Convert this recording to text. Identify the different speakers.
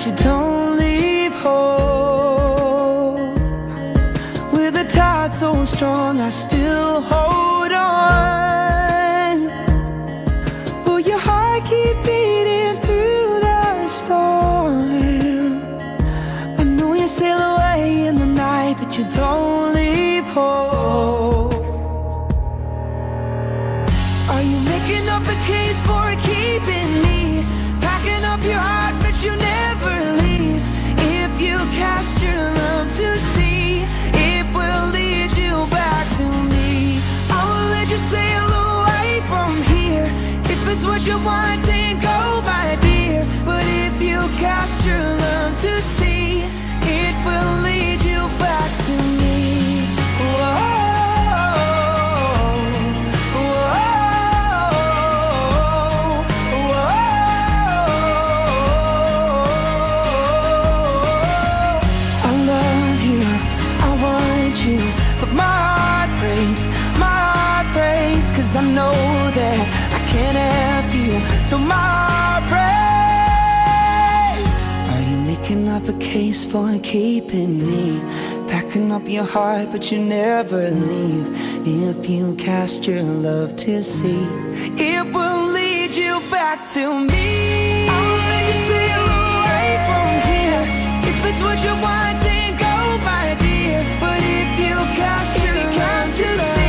Speaker 1: but you don't leave home. With a tide so strong, I still hold on. Will your heart keep beating through the storm? I know you sail away in the night, but you don't leave home. Are you making up a case for keeping me? Packing up your heart, but you never leave. If you cast your love to sea, it will lead you back to me. I will let you sail away from here. If it's what you want, then go, my dear. But if you cast your love to sea, it will lead you back to me. Whoa. But my heart breaks, 'cause I know that I can't have you. So my heart breaks. Are you making up a case for keeping me? Packing up your heart, but you never leave. If you cast your love to sea, it will lead you back to me. I will let you sail away from here. If it's what you want, then go, my dear. But if you cast your love to sea,